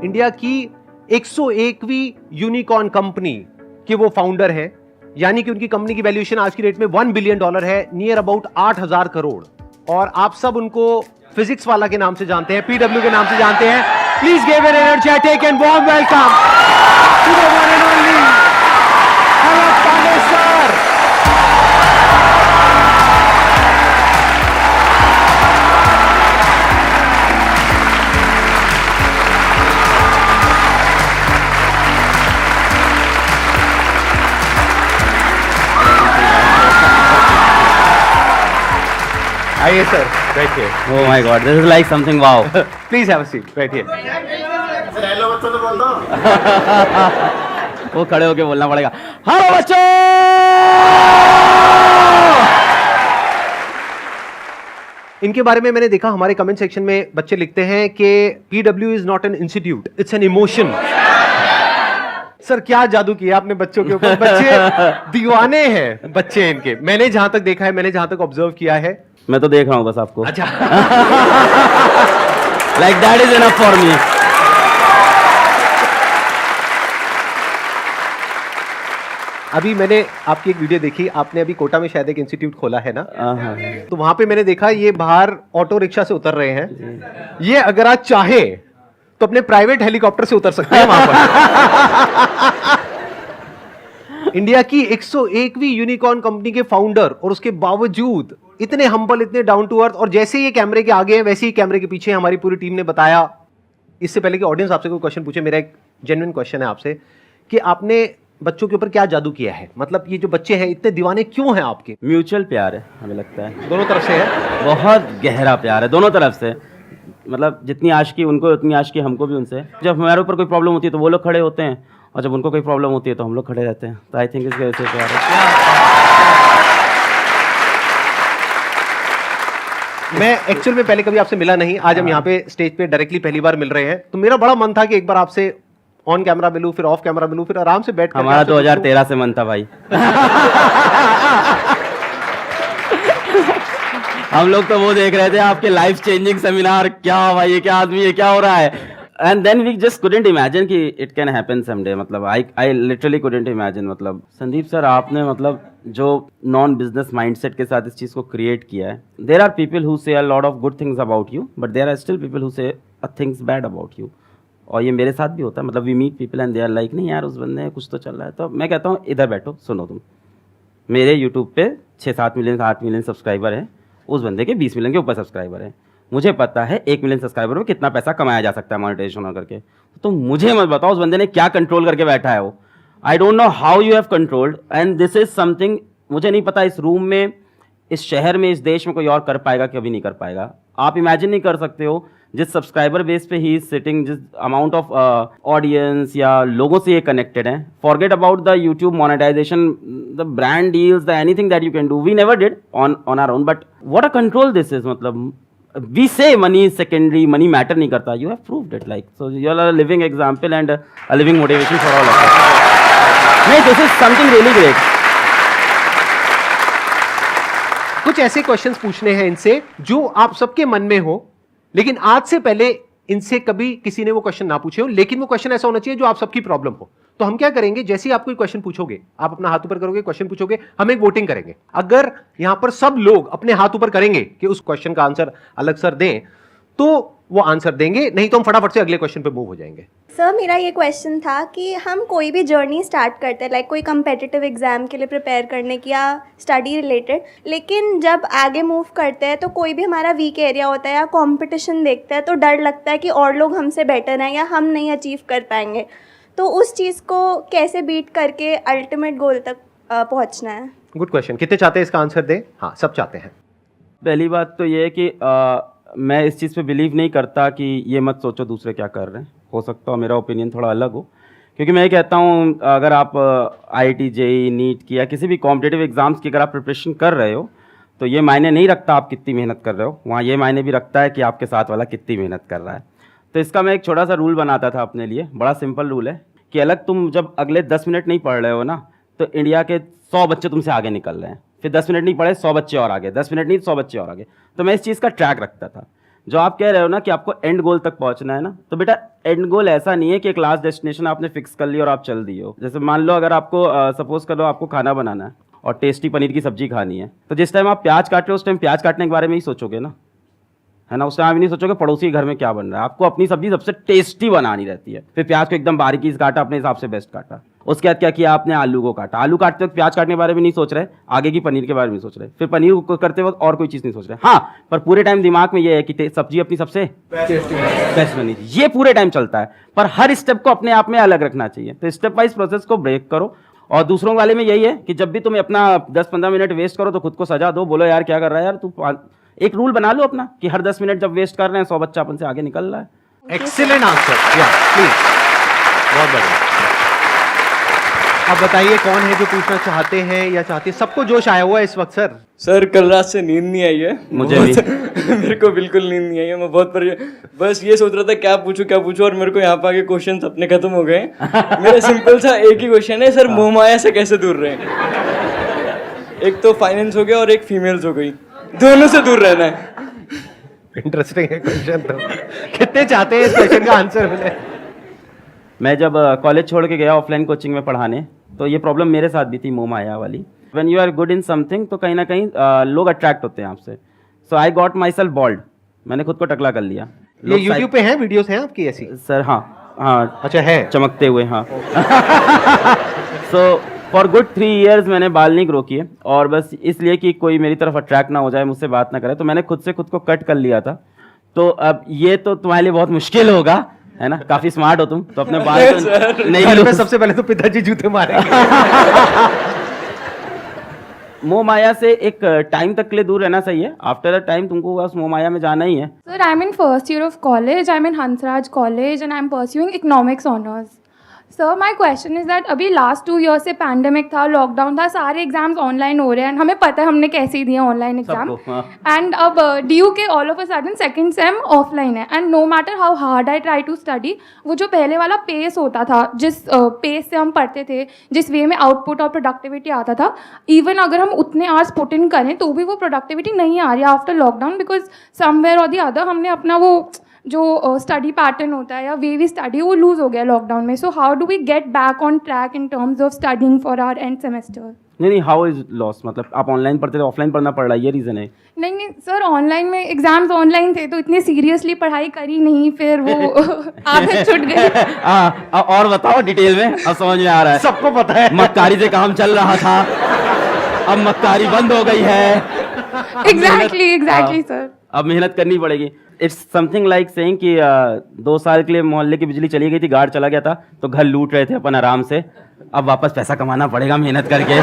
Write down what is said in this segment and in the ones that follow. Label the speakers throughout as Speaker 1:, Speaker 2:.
Speaker 1: India की 101वीं unicorn company के वो फाउंडर हैं, यानी कि उनकी कंपनी की वैल्यूएशन आज की डेट में $1 बिलियन है, नियर अबाउट 8,000 करोड़। और आप सब उनको फिजिक्स वाला के नाम से जानते हैं, पीडब्ल्यू के नाम से जानते हैं। Please give an energetic and warm welcome to the one and only Harap Pandey sir. आइए सर, बैठिए।
Speaker 2: Oh my God, this is like something wow.
Speaker 1: Please have a seat, बैठिए।
Speaker 2: वो खड़े होके बोलना पड़ेगा, हेलो बच्चों।
Speaker 1: इनके बारे में मैंने देखा, हमारे कमेंट सेक्शन में बच्चे लिखते हैं कि PW is not an institute, it's an emotion. Sir क्या जादू किया आपने बच्चों के ऊपर, बच्चे दीवाने हैं बच्चे इनके। मैंने जहां तक देखा है, मैंने जहां तक ऑब्जर्व किया है।
Speaker 2: मैं तो देख रहा हूँ बस आपको।
Speaker 1: अच्छा।
Speaker 2: Like that is enough for me.
Speaker 1: अभी मैंने आपकी एक वीडियो देखी, आपने अभी कोटा में शायद एक इंस्टीट्यूट खोला है ना,
Speaker 2: हाँ।
Speaker 1: तो वहां पे मैंने देखा ये बाहर ऑटो रिक्शा से उतर रहे हैं। ये अगर आप चाहे तो अपने प्राइवेट हेलीकॉप्टर से उतर सकते हैं वहां पर। इंडिया की 101वीं यूनिकॉर्न कंपनी के फाउंडर, और उसके बावजूद इतने हम्बल, इतने डाउन टू अर्थ, और जैसे ये कैमरे के आगे हैं वैसे ही कैमरे के पीछे हमारी पूरी टीम ने बताया। इससे पहले कि ऑडियंस आपसे कोई क्वेश्चन पूछे, मेरा एक जेन्युइन क्वेश्चन है आपसे कि आपने बच्चों के ऊपर क्या जादू किया है? मतलब ये जो बच्चे हैं इतने दीवाने क्यों हैं आपके?
Speaker 2: म्यूचुअल प्यार है, हमें लगता है
Speaker 1: दोनों तरफ से है,
Speaker 2: बहुत गहरा प्यार है दोनों तरफ से। मतलब जितनी आशिकी उनको उतनी आशिकी हमको भी उनसे। जब हमारे ऊपर कोई प्रॉब्लम होती है तो वो लोग खड़े होते हैं, और जब उनको कोई प्रॉब्लम होती है तो हम लोग खड़े रहते हैं। तो आई थिंक इसके वजह से प्यार है।
Speaker 1: मैं एक्चुअल में पहले कभी आपसे मिला नहीं, आज हम यहाँ पे स्टेज पे डायरेक्टली पहली बार मिल रहे हैं, तो मेरा बड़ा मन था कि एक बार आपसे ऑन कैमरा मिलूं, फिर ऑफ कैमरा मिलूं, फिर आराम से बैठ कर।
Speaker 2: हमारा 2013 से मन था भाई। हम लोग तो वो देख रहे थे आपके लाइफ चेंजिंग सेमिनार, क्या भाई ये क्या आदमी है, क्या हो रहा है। And then we just couldn't imagine कि इट कैन हैपन समडे। मतलब आई लिटरली कुडंट इमेजिन। मतलब संदीप सर, आपने मतलब जो नॉन बिजनेस माइंडसेट के साथ इस चीज़ को क्रिएट किया है। There are people who say a lot of good things about you, but there are still people who say things bad about you. और ये मेरे साथ भी होता है। मतलब we meet people and they are like, नहीं यार उस बंदे कुछ तो चल रहा है। तो मैं कहता हूँ इधर बैठो, सुनो तुम। मेरे यूट्यूब पे 6-7 मिलियन 8 मिलियन सब्सक्राइबर हैं, उस बंदे के 20 मिलियन के ऊपर सब्सक्राइबर हैं। मुझे पता है 1 मिलियन सब्सक्राइबर में कितना पैसा कमाया जा सकता है मोनेटाइजेशन करके। तो मुझे मत बताओ उस बंदे ने क्या कंट्रोल करके बैठा है वो। I don't know how you have controlled, and this is something मुझे नहीं पता इस रूम में, इस शहर में, इस देश में कोई और कर पाएगा, कभी नहीं कर पाएगा। आप इमेजिन नहीं कर सकते हो जिस सब्सक्राइबर बेस पे ही इज सिटिंग, जिस अमाउंट ऑफ ऑडियंस या लोगों से ये कनेक्टेड है। Forget about the YouTube monetisation, the brand deals, the anything that you can do, we never did on our own, but what a control this is. मतलब we say money is secondary, money matter नहीं करता, you have proved it, like so you are a living example and a living motivation for all of us. नहीं, this is something really great.
Speaker 1: कुछ ऐसे questions पूछने हैं इनसे जो आप सबके मन में हो, लेकिन आज से पहले इनसे कभी किसी ने वो क्वेश्चन ना पूछे हो, लेकिन वो क्वेश्चन ऐसा होना चाहिए जो आप सबकी प्रॉब्लम हो। तो हम क्या करेंगे, जैसे ही आप कोई क्वेश्चन पूछोगे, आप अपना हाथ ऊपर करोगे, क्वेश्चन पूछोगे, हम एक वोटिंग करेंगे। अगर यहां पर सब लोग अपने हाथ ऊपर करेंगे कि उस क्वेश्चन का आंसर अलग सर दें, तो वो आंसर देंगे, नहीं तो हम फटाफट से अगले क्वेश्चन पे मूव हो जाएंगे।
Speaker 3: सर मेरा ये क्वेश्चन था कि हम कोई भी जर्नी स्टार्ट करते हैं, लाइक कोई कम्पिटिटिव एग्जाम के लिए प्रिपेयर करने की या स्टडी रिलेटेड, लेकिन जब आगे मूव करते हैं तो कोई भी हमारा वीक एरिया होता है या कंपटीशन देखते हैं तो डर लगता है कि और लोग हमसे बेटर हैं या हम नहीं अचीव कर पाएंगे। तो उस चीज़ को कैसे बीट करके अल्टीमेट गोल तक पहुंचना है?
Speaker 1: Good question. कितने चाहते हैं इसका आंसर दें? हाँ, सब चाहते हैं।
Speaker 2: पहली बात तो ये है कि मैं इस चीज़ पे बिलीव नहीं करता कि ये मत सोचो दूसरे क्या कर रहे हैं। हो सकता है मेरा ओपिनियन थोड़ा अलग हो, क्योंकि मैं ये कहता हूँ अगर आप IIT JEE नीट की या किसी भी कॉम्पिटिटिव एग्जाम्स की अगर आप प्रिपरेशन कर रहे हो तो ये मायने नहीं रखता आप कितनी मेहनत कर रहे हो, वहाँ ये मायने भी रखता है कि आपके साथ वाला कितनी मेहनत कर रहा है। तो इसका मैं एक छोटा सा रूल बनाता था अपने लिए, बड़ा सिंपल रूल है कि अलग तुम जब अगले 10 मिनट नहीं पढ़ रहे हो ना, तो इंडिया के 100 बच्चे तुमसे आगे निकल रहे हैं, फिर 10 मिनट नहीं पढ़े 100 बच्चे और आगे, 10 मिनट नहीं 100 बच्चे और आगे। तो मैं इस चीज़ का ट्रैक रखता था। जो आप कह रहे हो ना कि आपको एंड गोल तक पहुंचना है ना, तो बेटा एंड गोल ऐसा नहीं है कि एक लास्ट डेस्टिनेशन आपने फिक्स कर ली और आप चल दिए हो। जैसे मान लो अगर आपको सपोज कर लो आपको खाना बनाना है और टेस्टी पनीर की सब्जी खानी है, तो जिस टाइम आप प्याज काट रहे हो उस टाइम प्याज काटने के बारे में ही सोचोगे ना, है ना। उस टाइम आप नहीं सोचोगे पड़ोसी के घर में क्या बन रहा है। आपको अपनी सब्जी सबसे टेस्टी बनानी रहती है। फिर प्याज को एकदम बारीकी से काटा, अपने हिसाब से बेस्ट काटा। उसके बाद क्या किया आपने, आलू को काटा। आलू काटते वक्त प्याज काटने के बारे में नहीं सोच रहे, आगे की पनीर के बारे में सोच रहे। फिर पनीर को करते वक्त और कोई चीज़ नहीं सोच रहे। हाँ, पर पूरे टाइम दिमाग में ये है कि सब्जी अपनी सबसे बेस्ट बनी थी, ये पूरे टाइम चलता है। पर हर स्टेप को अपने आप में अलग रखना चाहिए। तो स्टेप वाइज प्रोसेस को ब्रेक करो। और दूसरों वाले में यही है कि जब भी तुम अपना 10-15 मिनट वेस्ट करो तो खुद को सजा दो, बोलो यार क्या कर रहा है यार तू। एक रूल बना लो अपना कि हर 10 मिनट जब वेस्ट कर रहे हैं 100 बच्चा अपन से आगे निकल रहा है।
Speaker 1: एक्सीलेंट आंसर, या प्लीज, बहुत बढ़िया। अब बताइए कौन है जो पूछना चाहते हैं या चाहती है? सबको जोश आया हुआ है इस वक्त सर।
Speaker 4: सर कल रात से नींद नहीं आई है
Speaker 2: मुझे भी।
Speaker 4: मेरे को बिल्कुल नींद नहीं आई है। मैं बहुत बस ये सोच रहा था क्या पूछूं और मेरे को यहाँ पे आके क्वेश्चन अपने खत्म हो गए। मेरा सिंपल सा एक ही क्वेश्चन है सर, मोहमाया से कैसे दूर रहे? एक तो फाइनेंस हो गया और एक फीमेल्स हो गई, दोनों से दूर रहना है।
Speaker 1: इंटरेस्टिंग है क्वेश्चन। तो कितने चाहते हैं इस क्वेश्चन का आंसर मिले?
Speaker 2: मैं जब कॉलेज छोड़ के गया ऑफलाइन कोचिंग में पढ़ाने, तो ये प्रॉब्लम मेरे साथ भी थी, मोह माया वाली। When you are good in something तो कहीं ना कहीं लोग अट्रैक्ट होते हैं आपसे। So I got myself bold, मैंने खुद को टकला कर लिया।
Speaker 1: ये यूट्यूब पे हैं वीडियोस हैं आपकी ऐसी?
Speaker 2: सर हाँ
Speaker 1: अच्छा है,
Speaker 2: चमकते हुए, हाँ। सो फॉर गुड 3 years मैंने बाल नहीं ग्रो किए, और बस इसलिए कि कोई मेरी तरफ अट्रैक्ट ना हो जाए, मुझसे बात ना करे, तो मैंने खुद से खुद को कट कर लिया था। तो अब ये तो तुम्हारे लिए बहुत मुश्किल होगा, है ना, काफी स्मार्ट हो तुम, तो अपने बाल तो नहीं
Speaker 1: घर में
Speaker 2: lose-
Speaker 1: सबसे पहले तो पिताजी जूते मारेंगे।
Speaker 2: मोह माया से एक टाइम तक के लिए दूर रहना सही है। आफ्टर अ टाइम तुमको उस मोह माया में जाना ही है।
Speaker 5: Sir, I'm in first year of college. I'm in Hansraj College and I'm pursuing economics honors. Sir, my question is that अभी लास्ट 2 years से पैंडेमिक था, लॉकडाउन था, सारे एग्जाम्स ऑनलाइन हो रहे हैं। हमें पता है हमने कैसे दिए ऑनलाइन एग्जाम।
Speaker 2: सबको, हाँ।
Speaker 5: एंड अब ड्यू के all of a sudden second same offline है। And no matter how hard I try to study, वो जो पहले वाला पेस होता था, जिस पेस से हम पढ़ते थे, जिस वे में आउटपुट और प्रोडक्टिविटी आता था, इवन अगर हम उतने आवर्स पुट इन करें तो भी वो प्रोडक्टिविटी नहीं आ रही आफ्टर लॉकडाउन, बिकॉज समवेयर और द अदर हमने अपना वो जो स्टडी पैटर्न होता है या वे वी स्टडी वो लूज हो गया लॉकडाउन में। So how do we get back on track in terms of studying for our end semester?
Speaker 2: नहीं, हाउ इज लॉस, मतलब आप ऑनलाइन पढ़ते थे, ऑफलाइन पढ़ना पड़ रहा है, ये रीजन है?
Speaker 5: नहीं सर, ऑनलाइन में एग्जाम्स ऑनलाइन थे तो इतने सीरियसली पढ़ाई करी नहीं, फिर वो आदत छूट गई।
Speaker 2: और बताओ डिटेल में, अब समझ में आ रहा है।
Speaker 1: सबको पता है
Speaker 2: मक्कारी से काम चल रहा था, अब मक्कारी बंद हो गई है।
Speaker 5: Exactly sir.
Speaker 2: अब मेहनत करनी पड़ेगी। इट्स समथिंग लाइक सेइंग कि 2 साल के लिए मोहल्ले की बिजली चली गई थी, गार्ड चला गया था, तो घर लूट रहे थे अपन आराम से, अब वापस पैसा कमाना पड़ेगा मेहनत करके।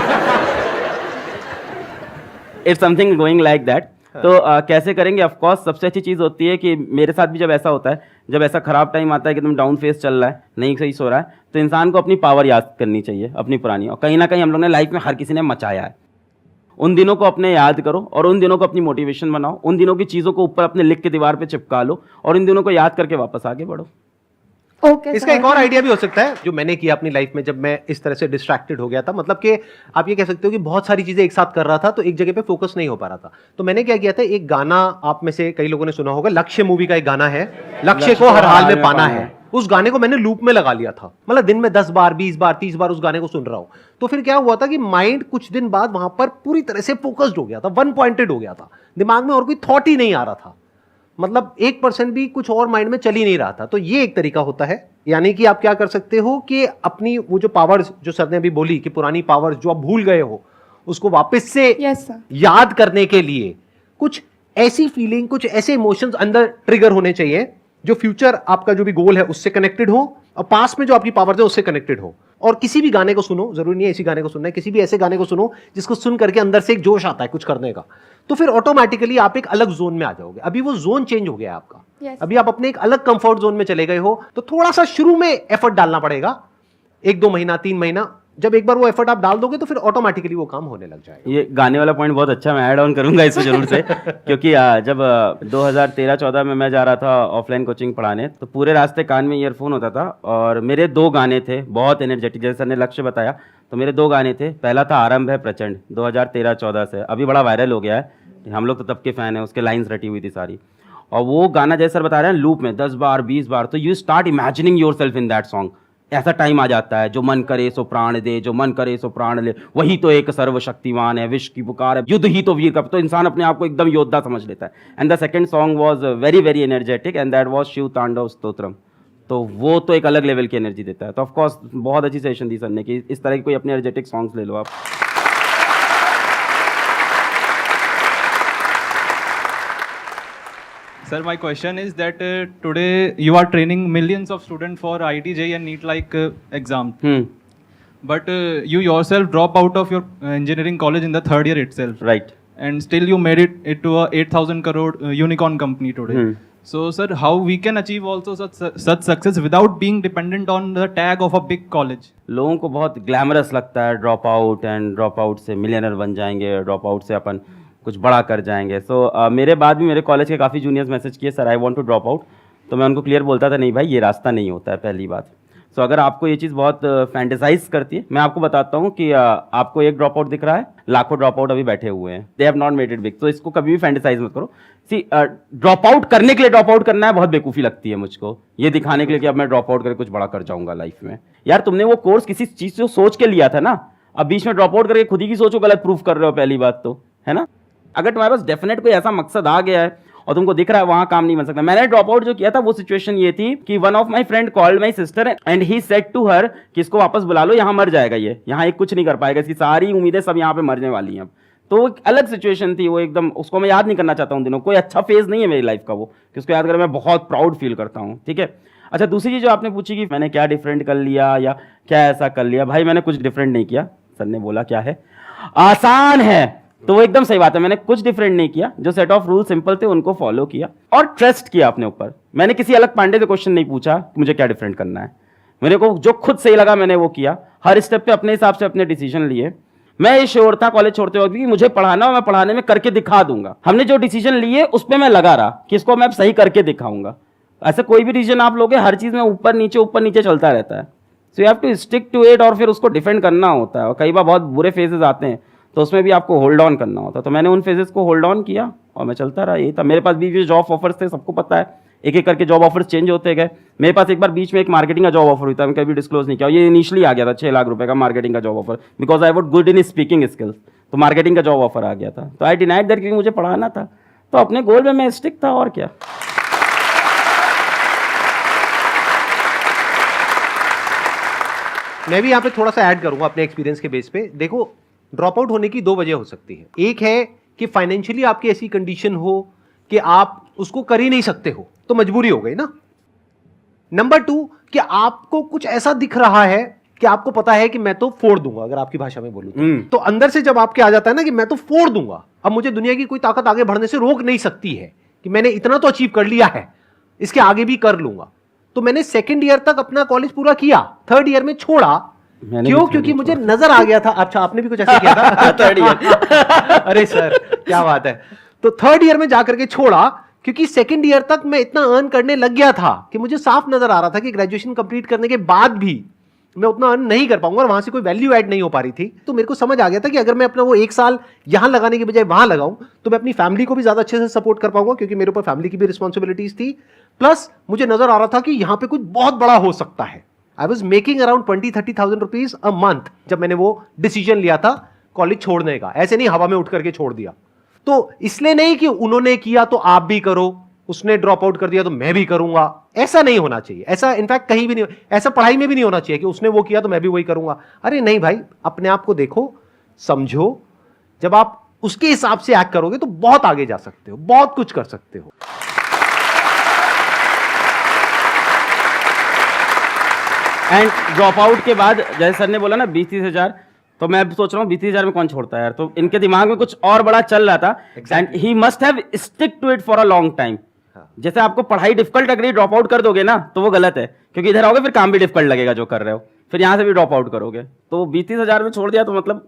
Speaker 2: It's something going like that. तो कैसे करेंगे? ऑफ कोर्स सबसे अच्छी चीज़ होती है कि मेरे साथ भी जब ऐसा होता है, जब ऐसा खराब टाइम आता है कि तुम डाउन फेस चल रहा है, नहीं सही सो रहा है, तो इंसान को अपनी पावर याद करनी चाहिए, अपनी पुरानी। और कहीं ना कहीं हम लोग ने लाइफ में हर किसी ने मचाया है, उन दिनों को अपने याद करो और उन दिनों को अपनी मोटिवेशन बनाओ, उन दिनों की चीज़ों को ऊपर अपने लिख के दीवार पे चिपका लो और इन दिनों को याद करके वापस आगे बढ़ो।
Speaker 5: ओके
Speaker 1: इसका एक और आइडिया भी हो सकता है जो मैंने किया अपनी लाइफ में, जब मैं इस तरह से डिस्ट्रैक्टेड हो गया था। मतलब कि आप ये कह सकते हो कि बहुत सारी चीजें एक साथ कर रहा था तो एक जगह पे फोकस नहीं हो पा रहा था। तो मैंने क्या किया था, एक गाना आप में से कई लोगों ने सुना होगा, लक्ष्य मूवी का एक गाना है, लक्ष्य को हर हाल में पाना है। उस गाने को मैंने लूप में लगा लिया था, मतलब दिन में 10 बार 20 बार 30 बार उस गाने को सुन रहा हूं। तो फिर क्या हुआ था कि माइंड कुछ दिन बाद वहां पर पूरी तरह से फोकस्ड हो गया था, वन पॉइंटेड हो गया था, दिमाग में और कोई थॉट ही नहीं आ रहा था, मतलब 1% भी कुछ और माइंड में चल ही नहीं रहा था। तो ये एक तरीका होता है, यानी कि आप क्या कर सकते हो कि अपनी वो जो पावर्स जो सर ने अभी बोली कि पुरानी पावर्स जो आप भूल गए हो, उसको वापस से याद करने के लिए कुछ ऐसी फीलिंग, कुछ ऐसे इमोशंस अंदर ट्रिगर होने चाहिए जो फ्यूचर आपका जो भी गोल है उससे कनेक्टेड हो और पास में जो आपकी पावर्स है उससे कनेक्टेड हो। और किसी भी गाने को सुनो, जरूरी नहीं है इसी गाने को सुनना है, किसी भी ऐसे गाने को सुनो जिसको सुन करके अंदर से एक जोश आता है कुछ करने का, तो फिर ऑटोमेटिकली आप एक अलग जोन में आ जाओगे। अभी वो जोन चेंज हो गया है आपका, अभी आप अपने एक अलग कंफर्ट जोन में चले गए हो, तो थोड़ा सा शुरू में एफर्ट डालना पड़ेगा, 1-2 महीना 3 महीना। जब एक बार वो एफर्ट आप डाल दोगे तो फिर ऑटोमेटिकली वो काम होने लग जाएगा।
Speaker 2: ये गाने वाला पॉइंट बहुत अच्छा, मैं ऐड ऑन करूंगा इसको जरूर से। क्योंकि जब 2013-14 में मैं जा रहा था ऑफलाइन कोचिंग पढ़ाने, तो पूरे रास्ते कान में ईयरफोन होता था और मेरे 2 गाने थे बहुत एनर्जेटिक, जैसे सर ने लक्ष्य बताया, तो मेरे 2 गाने थे। पहला था आरंभ है प्रचंड, 2013-14 से, अभी बड़ा वायरल हो गया है, हम लोग तो तब के फैन हैं, उसके लाइन्स रटी हुई थी सारी। और वो गाना जैसे सर बता रहे हैं लूप में 10 बार 20 बार, तो you start imagining your self in that song. ऐसा टाइम आ जाता है, जो मन करे सो प्राण दे, जो मन करे सो प्राण ले, वही तो एक सर्वशक्तिमान है, विश्व की पुकार है, युद्ध ही तो वीर का, तो इंसान अपने आप को एकदम योद्धा समझ लेता है। And the second song was very very energetic and that was Shiv Tandav Stotram. तो वो तो एक अलग लेवल की एनर्जी देता है। तो ऑफ कोर्स बहुत अच्छी सेशन दी सर ने कि इस तरह की कोई अपने एनर्जेटिक सॉन्ग्स ले लो आप।
Speaker 6: Sir, my question is that today you are training millions of students for IIT JEE and NEET like exam. But you yourself drop out of your engineering college in the third year itself.
Speaker 2: Right.
Speaker 6: And still you made it to a 8,000 crore unicorn company today. So sir, how we can achieve also such success without being dependent on the tag of a big college?
Speaker 2: लोगों को बहुत glamorous लगता है drop out, and drop out से millionaire बन जाएंगे, drop out से अपन कुछ बड़ा कर जाएंगे। सो मेरे बाद भी मेरे कॉलेज के काफ़ी जूनियर्स मैसेज किए sir I want to drop out, तो मैं उनको क्लियर बोलता था नहीं भाई ये रास्ता नहीं होता है पहली बात। सो अगर आपको ये चीज़ बहुत फैंटेसाइज करती है, मैं आपको बताता हूँ कि आपको एक ड्रॉप आउट दिख रहा है, लाखों ड्रॉप आउट अभी बैठे हुए हैं, they have not made it big. तो इसको कभी भी फैंटेसाइज मत करो। सी ड्रॉप आउट करने के लिए ड्रॉप आउट करना है बहुत बेवकूफ़ी लगती है मुझको, ये दिखाने के लिए कि अब मैं ड्रॉप आउट करके कुछ बड़ा कर जाऊंगा लाइफ में। यार तुमने वो कोर्स किसी चीज़ से सोच के लिया था ना, अब बीच में ड्रॉप आउट करके खुद ही की सोचो गलत प्रूफ कर रहे हो, पहली बात तो है ना। अगर तुम्हारे पास डेफिनेट कोई ऐसा मकसद आ गया है और तुमको दिख रहा है वहां काम नहीं बन सकता। मैंने ड्रॉप आउट जो किया था वो सिचुएशन ये थी कि one of my friend called my sister and he said to her कि इसको वापस बुला लो, यहाँ मर जाएगा ये, यहाँ एक कुछ नहीं कर पाएगा, इसकी सारी उम्मीदें सब यहाँ पे मरने वाली हैं। अब तो एक अलग सिचुएशन थी वो, एकदम उसको मैं याद नहीं करना चाहता हूँ दिनों, कोई अच्छा फेज नहीं है मेरी लाइफ का वो कि उसको याद कर मैं बहुत प्राउड फील करता हूँ। ठीक है। अच्छा, दूसरी चीज़ जो आपने पूछी कि मैंने क्या डिफरेंट कर लिया या क्या ऐसा कर लिया, भाई मैंने कुछ डिफरेंट नहीं किया। सर ने बोला क्या है आसान है, तो वो एकदम सही बात है, मैंने कुछ डिफरेंट नहीं किया, जो सेट ऑफ रूल सिंपल थे उनको फॉलो किया और ट्रस्ट किया अपने ऊपर। मैंने किसी अलग पांडे से क्वेश्चन नहीं पूछा कि मुझे क्या डिफरेंट करना है, मेरे को जो खुद सही लगा मैंने वो किया, हर स्टेप पे अपने हिसाब से अपने डिसीजन लिए। मैं ये श्योर था कॉलेज छोड़ते वक्त कि मुझे पढ़ाना और मैं पढ़ाने में करके दिखा दूंगा। हमने जो डिसीजन लिए उस पर मैं लगा रहा कि इसको मैं सही करके दिखाऊंगा। ऐसे कोई भी डिसीजन आप लोगे हर चीज में ऊपर नीचे चलता रहता है, so you have to stick to it और फिर उसको डिफेंड करना होता है। और कई बार बहुत बुरे फेजेस आते हैं तो उसमें भी आपको होल्ड ऑन करना होता है, तो मैंने उन फेजेस को होल्ड ऑन किया और मैं चलता रहा। यही था, मेरे पास भी जॉब ऑफर्स थे, सबको पता है, एक एक करके जॉब ऑफर्स चेंज होते गए। मेरे पास एक बार बीच में एक मार्केटिंग का जॉब ऑफर हुआ था, मैं कभी डिस्क्लोज नहीं किया, ये इनिशियली आ गया था 6 लाख रुपए का मार्केटिंग का job offer, because I what good in speaking skills, तो मार्केटिंग का जॉब ऑफर आ गया था। तो आई डिनाइड दैट क्योंकि मुझे पढ़ाना था, तो अपने गोल में मैं स्टिक था और क्या।
Speaker 1: मैं भी यहाँ पे थोड़ा सा ऐड करूंगा अपने एक्सपीरियंस के बेस पे। देखो, ड्रॉप आउट होने की 2 वजह हो सकती है। एक है कि फाइनेंशियली आपकी ऐसी कंडीशन हो कि आप उसको कर ही नहीं सकते हो, तो मजबूरी हो गई ना। नंबर 2 कि आपको कुछ ऐसा दिख रहा है कि आपको पता है कि मैं तो फोड़ दूंगा, अगर आपकी भाषा में बोलूं तो अंदर से जब आपके आ जाता है ना कि मैं तो फोड़ दूंगा, अब मुझे दुनिया की कोई ताकत आगे बढ़ने से रोक नहीं सकती है, कि मैंने इतना तो अचीव कर लिया है, इसके आगे भी कर लूंगा। तो मैंने 2nd ईयर तक अपना कॉलेज पूरा किया, 3rd ईयर में छोड़ा। क्यों? क्योंकि मुझे नजर आ गया था। अच्छा, आपने भी कुछ ऐसा किया था?
Speaker 2: 3rd ईयर
Speaker 1: अरे सर क्या बात है। तो 3rd ईयर में जाकर के छोड़ा क्योंकि 2nd ईयर तक मैं इतना अर्न करने लग गया था कि मुझे साफ नजर आ रहा था कि ग्रेजुएशन कंप्लीट करने के बाद भी मैं उतना अर्न नहीं कर पाऊंगा और वहां से कोई वैल्यू ऐड नहीं हो पा रही थी। तो मेरे को समझ आ गया था कि अगर मैं अपना वो 1 साल यहां लगाने के बजाय वहां लगाऊं तो मैं अपनी फैमिली को भी ज्यादा अच्छे से सपोर्ट कर पाऊंगा, क्योंकि मेरे ऊपर फैमिली की भी रिस्पॉन्सिबिलिटीज थी। प्लस मुझे नजर आ रहा था कि यहां पे कुछ बहुत बड़ा हो सकता है। I was making around 20-30,000 rupees a month जब मैंने वो डिसीजन लिया था कॉलेज छोड़ने का। ऐसे नहीं हवा में उठ करके छोड़ दिया। तो इसलिए नहीं कि उन्होंने किया तो आप भी करो, उसने ड्रॉप आउट कर दिया तो मैं भी करूंगा, ऐसा नहीं होना चाहिए। ऐसा इनफैक्ट कहीं भी नहीं, ऐसा पढ़ाई में भी नहीं होना चाहिए कि उसने वो किया तो मैं भी वही करूंगा। अरे नहीं भाई, अपने आप को देखो, समझो, जब आप उसके हिसाब से एक्ट करोगे तो बहुत आगे जा सकते हो, बहुत कुछ कर सकते हो।
Speaker 2: एंड ड्रॉप आउट के बाद जैसे सर ने बोला ना 20-30 हजार, तो मैं सोच रहा हूँ 20-30 हजार में कौन छोड़ता है यार। तो इनके दिमाग में कुछ और बड़ा चल रहा था and he must have stick to it for a long time. जैसे आपको पढ़ाई डिफिकल्ट लग रही है, ड्रॉप आउट कर दोगे ना तो वो गलत है, क्योंकि इधर आओगे फिर काम भी डिफिकल्ट लगेगा जो कर रहे हो, फिर यहाँ से भी ड्रॉप आउट करोगे। तो 20-30 हजार में छोड़ दिया तो मतलब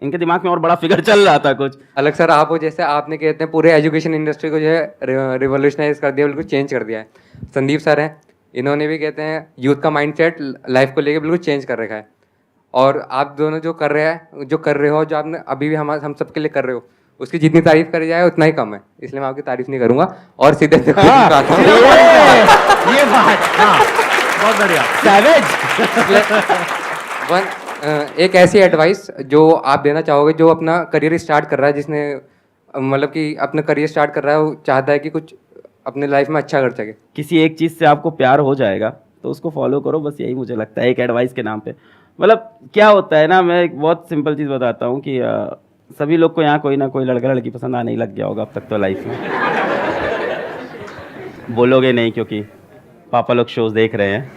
Speaker 2: इनके दिमाग में और बड़ा फिगर चल रहा था कुछ
Speaker 7: अलग। सर आप जैसे आपने कहते हैं पूरे एजुकेशन इंडस्ट्री को जो है रिवोल्यूशनाइज कर दिया, बिल्कुल चेंज कर दिया है। संदीप सर हैं, इन्होंने भी कहते हैं यूथ का माइंडसेट लाइफ को लेकर बिल्कुल चेंज कर रखा है। और आप दोनों जो कर रहे हो, जो आपने अभी भी हम सबके लिए कर रहे हो, उसकी जितनी तारीफ करी जाए उतना ही कम है, इसलिए मैं आपकी तारीफ नहीं करूंगा और सीधे आता हूँ।
Speaker 1: ये बात, हाँ, बहुत बढ़िया।
Speaker 2: सैवेज।
Speaker 7: एक ऐसी एडवाइस जो आप देना चाहोगे जो अपना करियर स्टार्ट कर रहा है, जिसने मतलब कि अपना करियर स्टार्ट कर रहा है, वो चाहता है कि कुछ अपने लाइफ में अच्छा कर सके।
Speaker 2: किसी एक चीज़ से आपको प्यार हो जाएगा तो उसको फॉलो करो, बस यही मुझे लगता है एक एडवाइस के नाम पे। मतलब क्या होता है ना, मैं एक बहुत सिंपल चीज़ बताता हूँ कि सभी लोग को यहाँ कोई ना कोई लड़का लड़की पसंद आने ही लग गया होगा अब तक तो लाइफ में। बोलोगे नहीं क्योंकि पापा लोग शोज देख रहे हैं।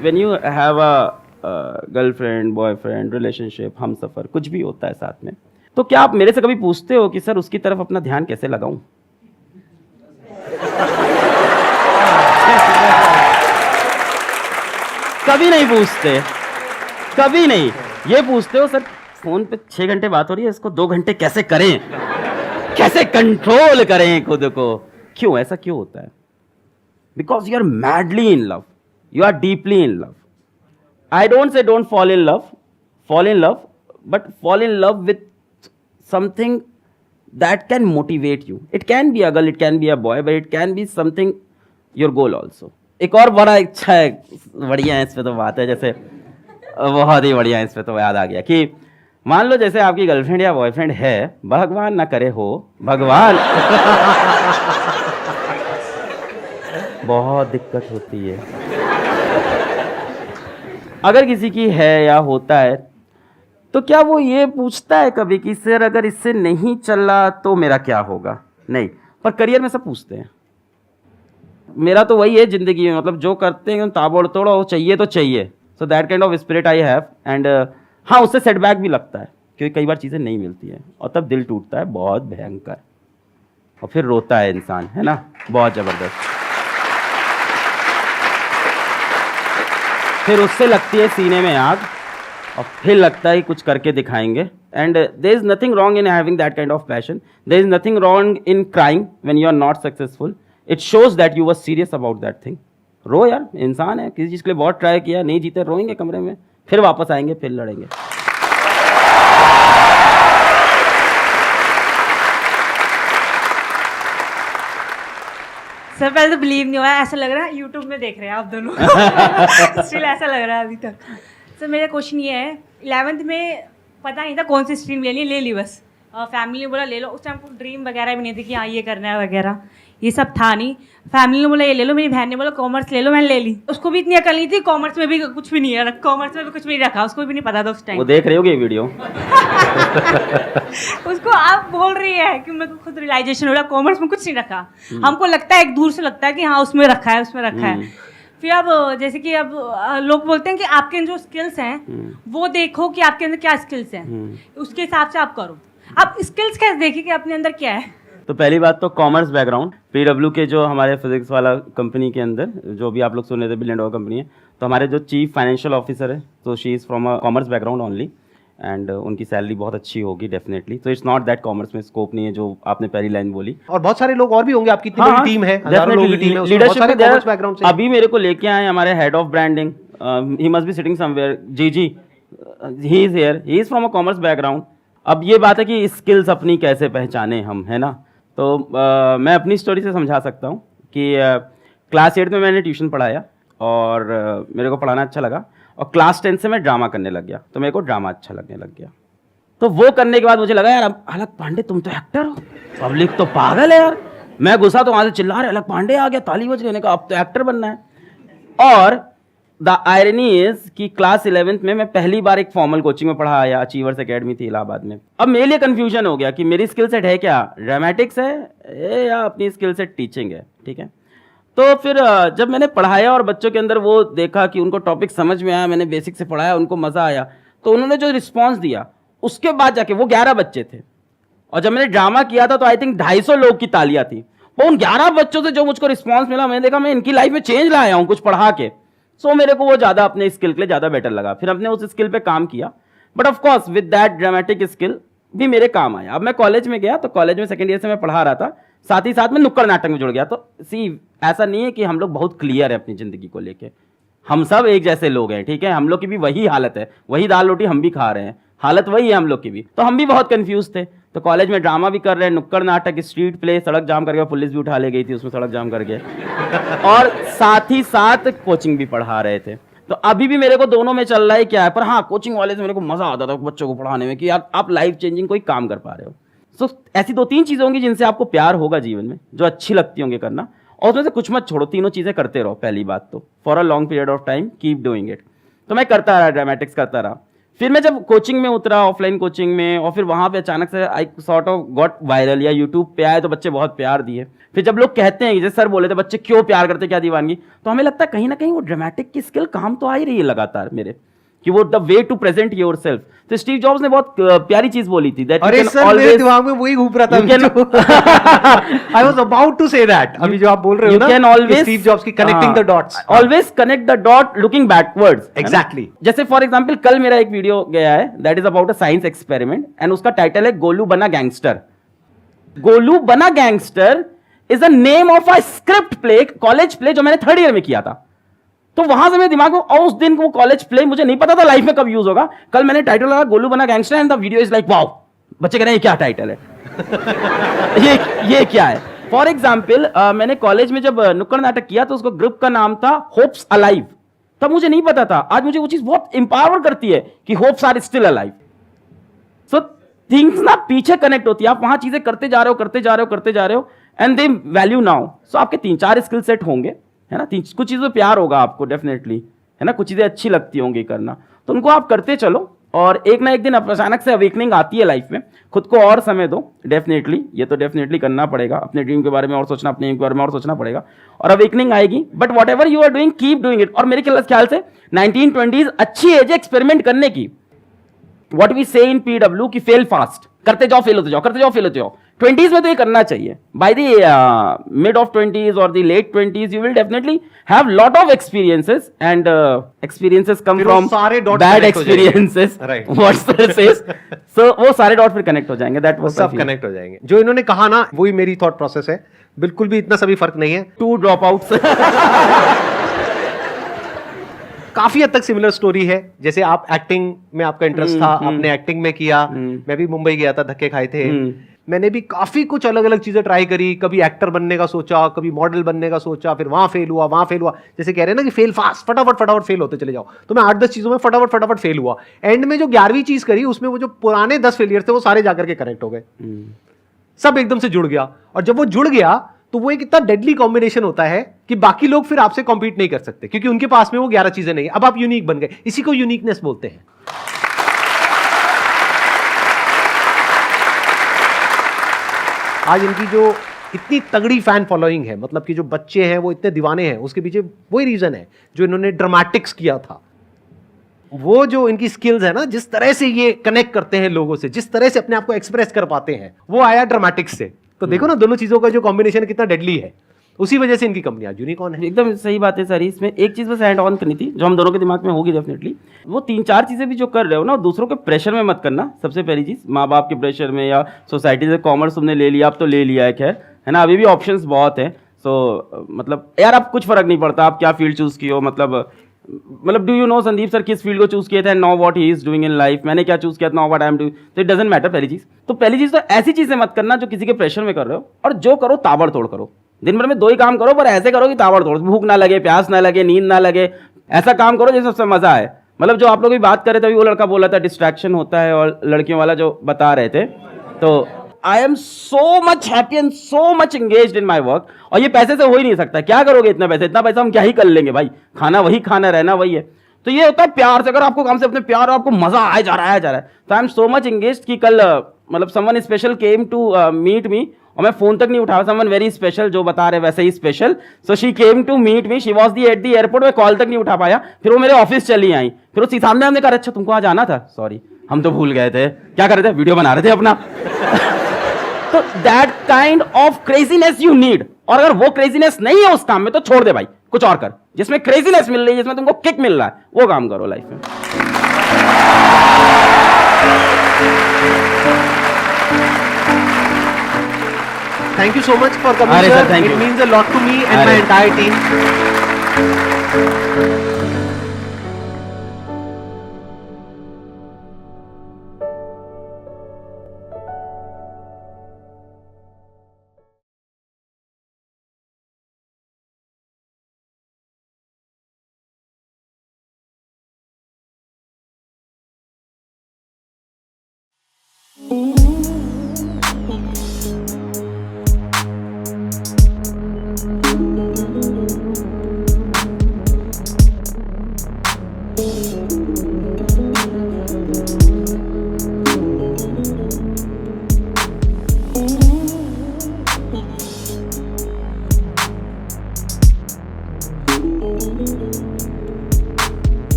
Speaker 2: When you have a girlfriend boyfriend relationship हम सफ़र कुछ भी होता है साथ में, तो क्या आप मेरे से कभी पूछते हो कि सर उसकी तरफ अपना ध्यान कैसे लगाऊं? कभी नहीं पूछते, कभी नहीं। ये पूछते हो सर फोन पे 6 घंटे बात हो रही है, इसको 2 घंटे कैसे करें, कैसे कंट्रोल करें खुद को? क्यों ऐसा क्यों होता है? Because you are madly in love, you are deeply in love. I don't say don't fall in love, fall in love, but fall in love with something that can motivate you. It can be a girl, it can be a boy, but it can be something your goal also. एक और बड़ा इच्छा है, बढ़िया है इस पे तो बात है, जैसे बहुत ही बढ़िया है इस पे तो याद आ गया कि मान लो जैसे आपकी गर्लफ्रेंड या बॉयफ्रेंड है, भगवान ना करे हो, भगवान बहुत दिक्कत होती है अगर किसी की है या होता है, तो क्या वो ये पूछता है कभी कि सर अगर इससे नहीं चला तो मेरा क्या होगा? नहीं, पर करियर में सब पूछते हैं। मेरा तो वही है जिंदगी में, मतलब जो करते हैं ताबड़ तोड़ चाहिए तो चाहिए। So that kind of spirit I have. And हाँ, उससे सेटबैक भी लगता है क्योंकि कई बार चीज़ें नहीं मिलती हैं और तब दिल टूटता है बहुत भयंकर, और फिर रोता है इंसान, है ना, बहुत ज़बरदस्त। फिर उससे लगती है सीने में आग और फिर लगता है कुछ करके दिखाएंगे। And there is nothing wrong in having that kind of passion, there is nothing wrong in crying when you are not successful. It shows that you were serious about that thing. रो यार, इंसान है, किसी चीज़ के लिए बहुत try किया, नहीं जीते, रोएंगे कमरे में, फिर वापस आएंगे, फिर लड़ेंगे।
Speaker 8: सर पहले तो बिलीव नहीं हुआ, ऐसा लग रहा है यूट्यूब में देख रहे हैं आप दोनों। स्टिल ऐसा लग रहा है अभी तक। सर मेरा क्वेश्चन ये है, 11th में पता नहीं था कौन सी स्ट्रीम लेनी है, ले ली बस। फैमिली ने बोला ले लो, उस टाइम को ड्रीम वगैरह भी नहीं थी कि हाँ ये करना है वगैरह, ये सब था नहीं। फैमिली ने बोला ये ले लो, मेरी बहन ने बोला कॉमर्स ले लो, मैंने ले ली। उसको भी इतनी अकल नहीं थी, कॉमर्स में भी कुछ भी नहीं है, कॉमर्स में भी कुछ भी नहीं रखा, उसको भी नहीं पता था उस टाइम।
Speaker 2: वो देख रहे होगे वीडियो।
Speaker 8: उसको आप बोल रही है कि मेरे को खुद रियलाइजेशन हो रहा है कॉमर्स में कुछ नहीं रखा। हमको लगता है एक दूर से लगता है कि हाँ उसमें रखा है, उसमें रखा है। फिर अब जैसे कि अब लोग बोलते हैं कि आपके जो स्किल्स हैं वो देखो कि आपके अंदर क्या स्किल्स हैं, उसके हिसाब से आप करो। आप स्किल्स कैसे देखिए कि अपने अंदर क्या है?
Speaker 2: तो पहली बात तो कॉमर्स बैकग्राउंड, PW के जो हमारे फिजिक्स वाला कंपनी के अंदर जो भी आप लोग सुने थे बिलियन डॉलर कंपनी है, तो हमारे जो चीफ फाइनेंशियल ऑफिसर है तो she is from a commerce background only, and उनकी सैलरी बहुत अच्छी होगी डेफिनेटली। तो इट्स नॉट दैट कॉमर्स में स्कोप नहीं है जो आपने पहली लाइन बोली।
Speaker 1: और बहुत सारे लोग और भी होंगे, आपकी इतनी बड़ी टीम है, हजारों लोगों की टीम है, उसमें बहुत सारे कॉमर्स बैकग्राउंड से।
Speaker 2: अभी मेरे को लेके आए हमारे head of branding, he must be sitting somewhere, जी he is here, he is from a commerce background. अब ये बात है कि स्किल्स अपनी कैसे पहचाने हम, है ना। तो मैं अपनी स्टोरी से समझा सकता हूँ कि क्लास 8 में मैंने ट्यूशन पढ़ाया और मेरे को पढ़ाना अच्छा लगा, और क्लास 10 से मैं ड्रामा करने लग गया, तो मेरे को ड्रामा अच्छा लगने लग गया। तो वो करने के बाद मुझे लगा यार अब अलग पांडे तुम तो एक्टर हो, पब्लिक तो पागल है यार। मैं घुसा तो वहाँ से चिल्ला रहे अलग पांडे आ गया, ताली बज गई, अब तो एक्टर बनना है। और द आयरनी इज कि क्लास 11th में मैं पहली बार एक फॉर्मल कोचिंग में पढ़ा आया, अचीवर्स एकेडमी थी इलाहाबाद में। अब मेरे लिए कंफ्यूजन हो गया कि मेरी स्किल सेट है क्या, ड्रामेटिक्स है या अपनी स्किल सेट टीचिंग है, ठीक है। तो फिर जब मैंने पढ़ाया और बच्चों के अंदर वो देखा कि उनको टॉपिक समझ में आया, मैंने बेसिक से पढ़ाया, उनको मज़ा आया, तो उन्होंने जो रिस्पॉन्स दिया उसके बाद जाके वो 11 बच्चे थे, और जब मैंने ड्रामा किया था तो आई थिंक 250 लोग की तालियां थी। वो उन 11 बच्चों से जो मुझको रिस्पॉन्स मिला, मैंने देखा मैं इनकी लाइफ में चेंज लाया हूँ कुछ पढ़ा के। सो मेरे को वो ज़्यादा अपने स्किल के लिए ज़्यादा बेटर लगा, फिर अपने उस स्किल पे काम किया। But of course with that dramatic skill भी मेरे काम आया। अब मैं कॉलेज में गया तो कॉलेज में सेकेंड ईयर से मैं पढ़ा रहा था, साथ ही साथ में नुक्कड़ नाटक में जुड़ गया। तो सी ऐसा नहीं है कि हम लोग बहुत क्लियर है अपनी ज़िंदगी को लेके, हम सब एक जैसे लोग हैं, ठीक है। हम लोग की भी वही हालत है, वही दाल रोटी हम भी खा रहे हैं, हालत वही है हम लोग की भी। तो हम भी बहुत कंफ्यूज थे। तो कॉलेज में ड्रामा भी कर रहे हैं, नुक्कड़ नाटक, स्ट्रीट प्ले, सड़क जाम करके पुलिस भी उठा ले गई थी उसमें सड़क जाम करके, और साथ ही साथ कोचिंग भी पढ़ा रहे थे। तो अभी भी मेरे को दोनों में चल रहा है क्या है, पर हाँ कोचिंग वाले से मेरे को मजा आता था बच्चों को पढ़ाने में कि यार आप लाइफ चेंजिंग कोई काम कर पा रहे हो। सो ऐसी 2-3 चीजें होंगी जिनसे आपको प्यार होगा जीवन में, जो अच्छी लगती होंगी करना, और उसमें से कुछ मत छोड़ो, तीनों चीजें करते रहो। पहली बात तो for a long period of time keep doing it. तो मैं करता रहा, ड्रामेटिक्स करता रहा। फिर मैं जब कोचिंग में उतरा, ऑफलाइन कोचिंग में, और फिर वहां पे अचानक से I sort of got viral, या यूट्यूब पे आए तो बच्चे बहुत प्यार दिए। फिर जब लोग कहते हैं, जैसे सर बोले थे बच्चे क्यों प्यार करते, क्या दीवानगी, तो हमें लगता है कहीं ना कहीं वो ड्रामेटिक की स्किल काम तो आ ही रही है लगातार मेरे, कि वो the way to present yourself. तो स्टीव जॉब्स ने बहुत प्यारी चीज बोली थी, दैट
Speaker 1: अरे सर मेरे दिमाग में वही घूम रहा था। I was about to say that. अभी जो आप बोल रहे हो ना,
Speaker 2: you can always
Speaker 1: Steve Jobs की connecting the dots,
Speaker 2: always connect the dot looking backwards.
Speaker 1: Exactly.
Speaker 2: जैसे फॉर एग्जांपल कल मेरा एक वीडियो गया है, that is about a science experiment, and उसका टाइटल है गोलू बना गैंगस्टर। गोलू बना gangster is a name of a script play, college play, जो मैंने 3rd ईयर में किया था। तो वहां से मेरे दिमाग में, और उस दिन वो कॉलेज प्ले मुझे नहीं पता था लाइफ में कब यूज होगा, कल मैंने टाइटल लगा गोलू बना gangster, and the video is like wow, बच्चे कह रहे हैं ये क्या टाइटल है। ये क्या है। फॉर एग्जाम्पल मैंने कॉलेज में जब नुक्कड़ नाटक किया तो उसको ग्रुप का नाम था होप्स अलाइव। तब मुझे नहीं पता था, आज मुझे वो चीज बहुत इंपावर करती है कि hopes are still alive. So things ना पीछे कनेक्ट होती है, आप वहां चीजें करते जा रहे हो एंड दे वैल्यू नाउ। सो आपके 3-4 स्किल सेट होंगे, है ना, कुछ चीजों प्यार होगा आपको डेफिनेटली, है ना, कुछ चीजें अच्छी लगती होंगी करना, तो उनको आप करते चलो, और एक ना एक दिन अचानक से अवेकनिंग आती है लाइफ में। खुद को और समय दो, डेफिनेटली, ये तो डेफिनेटली करना पड़ेगा, अपने ड्रीम के बारे में और सोचना, अपने एम के बारे में और सोचना पड़ेगा, और अवेकनिंग आएगी। But whatever you are doing keep doing it. और मेरे ख्याल से 1920s अच्छी एज है एक्सपेरिमेंट करने की। व्हाट वी से इन पीडब्ल्यू की फेल फास्ट, करते जाओ फेल होते जाओ, करते जाओ फेल होते जाओ। 20s में तो ये करना चाहिए। By the mid of 20s और the late 20s you will definitely have lot of experiences, and experiences come from bad experiences, what sir says. So वो सारे डॉट फिर कनेक्ट हो जाएंगे, दैट वाज
Speaker 1: सब कनेक्ट हो जाएंगे। जो इन्होंने कहा ना, वही मेरी थॉट प्रोसेस है, बिल्कुल भी इतना सभी फर्क नहीं है।
Speaker 2: 2 ड्रॉप आउट्स।
Speaker 1: काफी हद तक सिमिलर स्टोरी है। जैसे आप एक्टिंग में आपका इंटरेस्ट था, आपने एक्टिंग में किया, मैं भी मुंबई गया था, धक्के खाए थे, मैंने भी काफी कुछ अलग अलग चीजें ट्राई करी, कभी एक्टर बनने का सोचा, कभी मॉडल बनने का सोचा, फिर वहां फेल हुआ। जैसे कह रहे हैं ना कि फेल फास्ट, फटाफट फेल होते चले जाओ, तो मैं 8-10 चीजों में फटाफट फेल हुआ। एंड में जो 11वीं चीज करी, उसमें वो जो पुराने 10 फेलियर थे वो सारे जाकर के कनेक्ट हो गए, सब एकदम से जुड़ गया। और जब वो जुड़ गया तो वो एक इतना डेडली कॉम्बिनेशन होता है कि बाकी लोग फिर आपसे कॉम्पीट नहीं कर सकते, क्योंकि उनके पास में वो 11 चीजें नहीं है। अब आप यूनिक बन गए, इसी को यूनिकनेस बोलते हैं। आज इनकी जो इतनी तगड़ी फैन फॉलोइंग है, मतलब कि जो बच्चे हैं वो इतने दीवाने हैं, उसके पीछे वही रीजन है जो इन्होंने ड्रामेटिक्स किया था। वो जो इनकी स्किल्स है ना, जिस तरह से ये कनेक्ट करते हैं लोगों से, जिस तरह से अपने आप को एक्सप्रेस कर पाते हैं, वो आया ड्रामेटिक्स से। तो देखो ना, दोनों चीजों का जो कॉम्बिनेशन कितना डेडली है, उसी वजह से इनकी कंपनी आज यूनिकॉर्न है।
Speaker 2: एकदम सही बात है सर। इसमें एक चीज बस ऐड ऑन करनी थी, जो हम दोनों के दिमाग में होगी डेफिनेटली, वो 3-4 चीजें भी जो कर रहे हो ना, दूसरों के प्रेशर में मत करना। सबसे पहली चीज, माँ बाप के प्रेशर में या सोसाइटी से कॉमर्स तुमने ले लिया, अब तो ले लिया है, खैर, है ना, अभी भी ऑप्शंस बहुत है। सो मतलब यार अब कुछ फर्क नहीं पड़ता आप क्या फील्ड चूज की हो, मतलब do you know Sandeep sir किस फील्ड को चूज किया था, now what he is doing in life, मैंने क्या चूज किया था, now what I am doing, तो इट डजंट मैटर। पहली चीज तो ऐसी चीजें मत करना जो किसी के प्रेशर में कर रहे हो, और जो करो ताबड़तोड़ करो। दिन भर में 2 ही काम करो, पर ऐसे करो कि ताबड़तोड़, भूख ना लगे, प्यास ना लगे, नींद ना लगे, ऐसा काम करो जिससे सबसे मजा आए। मतलब जो आप लोग भी बात कर रहे थे, अभी वो लड़का बोला था डिस्ट्रैक्शन होता है, और लड़कियों वाला जो बता रहे थे, तो I am so much happy and so much engaged in my work. और ये पैसे से हो ही नहीं सकता, क्या करोगे इतना पैसा हम क्या ही कर लेंगे भाई, खाना वही खाना, रहना वही है। तो ये होता है प्यार से, अगर आपको काम से अपने प्यार और आपको मजा आया जा रहा है, तो I am so much engaged कि कल मतलब someone special came to meet me, और मैं फोन तक नहीं उठाया, समवन वेरी स्पेशल, जो बता रहे वैसे ही special, so she came to meet me, she was the at the airport, मैं कॉल तक नहीं उठा पाया, फिर वो मेरे ऑफिस चली आई, फिर उसी सामने हमने कहा अच्छा तुमको आज आना था, सॉरी हम तो भूल गए थे, क्या कर रहे थे, वीडियो बना रहे थे अपना। तो that kind of craziness you need, और अगर वो क्रेजीनेस नहीं है उस काम में तो छोड़ दे भाई, कुछ और कर, जिसमें क्रेजीनेस मिल रही है, जिसमें तुमको किक मिल रहा है, वो काम करो लाइफ में।
Speaker 1: Thank you so much for coming
Speaker 2: Sir,
Speaker 1: here.
Speaker 2: thank
Speaker 1: It
Speaker 2: you.
Speaker 1: means a lot to me and my entire team.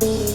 Speaker 3: है।